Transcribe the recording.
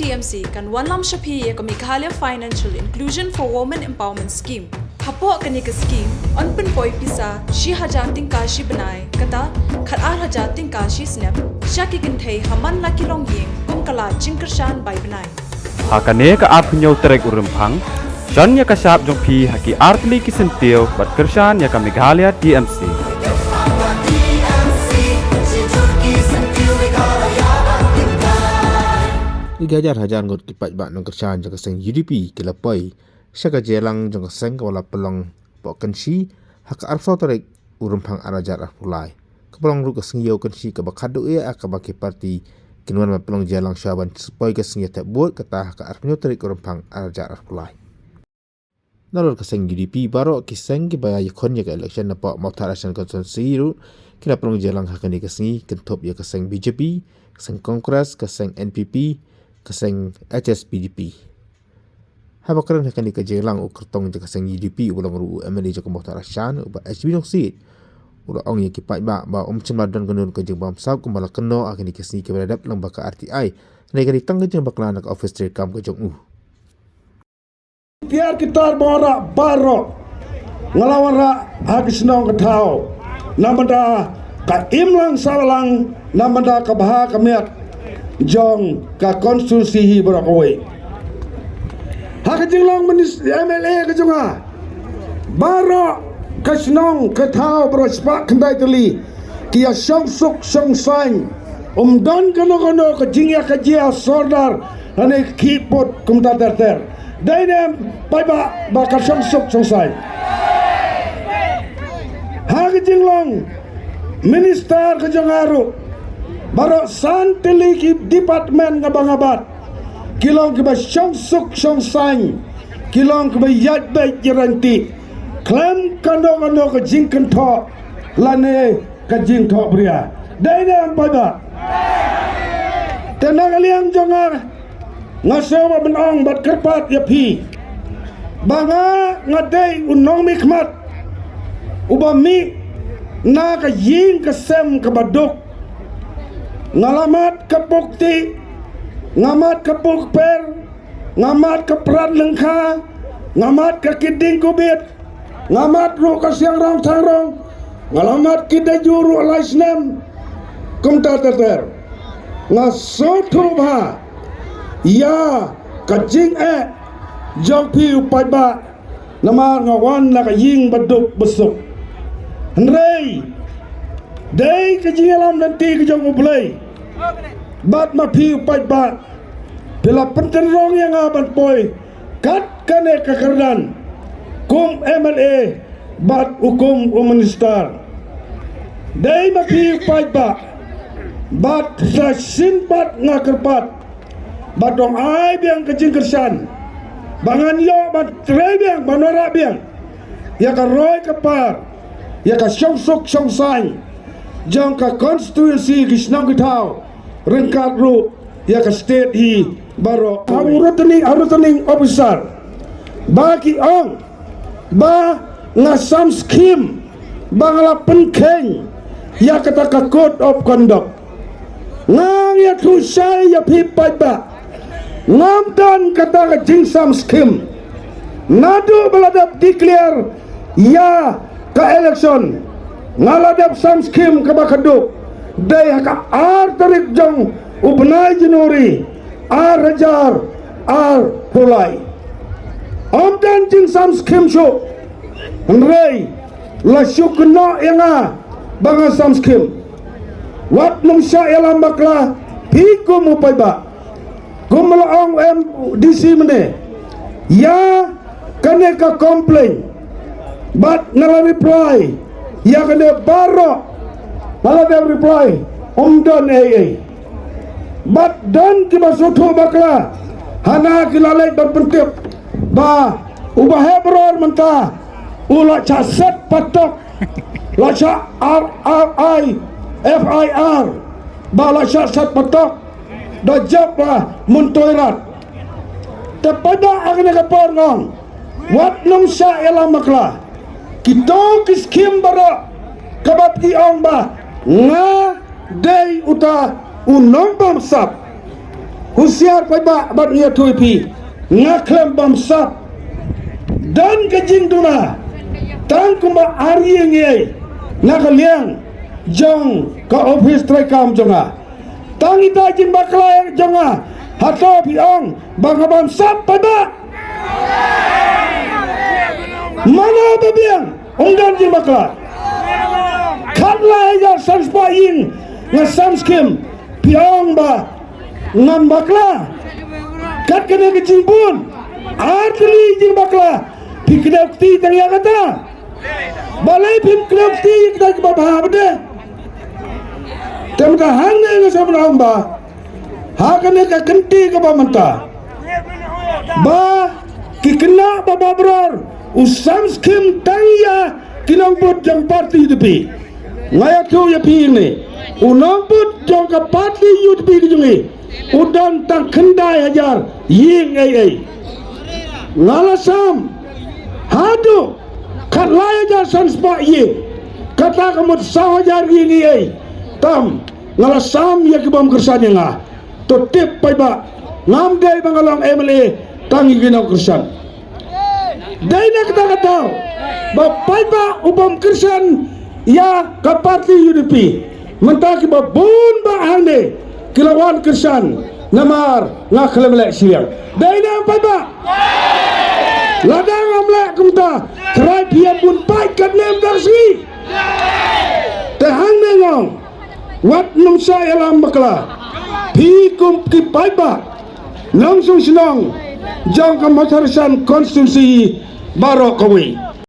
TMC kan Wanlam Shapi ya Meghalaya Financial Inclusion for Women Empowerment Scheme. Hapo kani ka scheme on pen poi pisa shi haja tingka shi banai kata khat ar haja tingka shi snap shaki ginthei haman laki long yeng kum kala jingkershan bai banai. Hakane ka apnyo terek urempang John ya kasap jong pi haki artli kisentio bat kershan ya ka Meghalaya TMC. Digajar hajan ngot kipat bak nong kershan jong keseng UDP kelapoi syaka jelang jong keseng kawala pelong pokan shi hak arso terek urempang arajar arpulai kepelong ru keseng yo kenshi ke bakadu ya akabaki parti kinuan ma pelong jelang syaban supaya keseng ya tak buat kata hak arpnyo terek urempang arajar arpulai nalur keseng UDP baro kiseng ki baya yakon ya ke election na pak mautar asan konstitusi ru kila pelong jelang hakani kesengi kentop ya keseng BJP keseng Kongres keseng NPP keseng HSPDP. Habakaran akan dikajelang ukertong jaka keseng UDP ulang ru MLA jaka Mohtar Ashan uba HB dong sit. Ulang ong yang kipat ba umcen madan kanun kajeng bam sau kumbala keno akan dikasni ke beradab lang baka RTI. Naika ditang kajeng bakla nak office trade kam kajeng Tiar kita bawa baro ngelawan ra habis nong ketau. Namada ka imlang salang namada ka baha kamiat jong ka konstitusi hi berakawai. Hak jenglang menis MLA ke jonga. Baro kasnong ketau berospak kendai teli. Kia syong suk syong sain. Dan kono ke jingya ke jia sordar. Hane kipot kumta terter. Dainem baiba bakal syong suk syong sain. Hak jenglang minister ke jongaru. Baro santeli ki department ngabangabat kilong ke ba syong suk syong sain kilong ke ba yat baik jeranti klaim kando ke jingken to lane ke jing to pria daina pada tenang liang jongar ngasewa benong bat kerpat ya pi banga ngadai unong mikmat ubami na ke jing kesem ke baduk ngalamat ke bukti ngamat ke bukper ngamat ke peran lengka ngamat ke kiding kubit ngamat ru ke siang rong tarong ngalamat kita juru alaisnem kumta terter ngasotu ba ya kajing jongpi upai ba nama ngawan na kaying baduk besuk henrei Day kajing alam nanti kajong ublay. Bat mapi upai bat. Bila penterong yang aban poi. Kat kane kekerdan. Kum MLA. Bat hukum minister. Day mapi upai bat. Bat sasin bat ngakerpat. Bat dong ai biang kajing kersan. Bangan yo bat tray biang. Banora biang. Ya ka roy kapar. Ya ka syong suk syong sain. Jangka konstitusi kisnang kitau rengkat ru ya ke state hi baro arutening officer bagi ong ba ngasam skim bangala penkeng ya kata ka code of conduct ngang ya tu sai ya pipai ba ngam dan kata ka jingsam skim nadu beladap declare ya ke election ngaladap sam skim ke bakaduk day haka ar tarik jong ubnai jenuri ar hajar ar pulai amdan jing sam skim syo nrei la syukno yanga banga sam skim wat nung sya elam bakla hikum upai ba kumlaong MDC mene ya kane ka complain but nala reply ya kena baro malah dia reply don AA but dan kiba soto bakla hana kilalek dan pentip ba ubah hebror mentah ula caset patok laca RRI FIR ba laca set patok dajab lah muntoirat tepada akan kapor ngong wat nung sya elam makla kita kiskim bara kabab iong ba nga day uta unong bamsap Husiar pai ba bat ngia tui pi ngaklem bam sap dan kejing tuna tang kuma ari ngai nakaliang jong ka office trekam jonga tang ita jin baklai jonga hato piong bangabam sap pai ba mana babiang ongdan jin bakla khatlai ya sanspa ing ngasam skim piong ba ngam bakla kat kena kecing pun artli jing bakla pikdakti tang ya kata balai pim kdakti kita ke baba bade temka hangne ngasam ramba ha kena ka kenti ke bamanta ba kikena baba bror usam skim tang ya kinang bot jang parti depi ngaya tu ya pi ni unang bot jang ka parti yu depi jungi udan tang kendai hajar ying ai ngalasam hadu kat laya jar sanspa ye kata kamut sahajar ying ai tam ngalasam ya kebam kersan nga to tip pai ba ngam dai bangalang MLA tangi ginau kersan dai nak kata ba pai ba ubam kersan ya ka parti UDP mentaki ba bun ba ande kilawan kersan namar ngaklem lek siang daina pai ba ladang amlek kumta kerai pian bun pai kat nem darsi tehang nengong wat num sai alam bakla pi kum ki pai ba langsung senang jang ka motorsan konstitusi baro kawi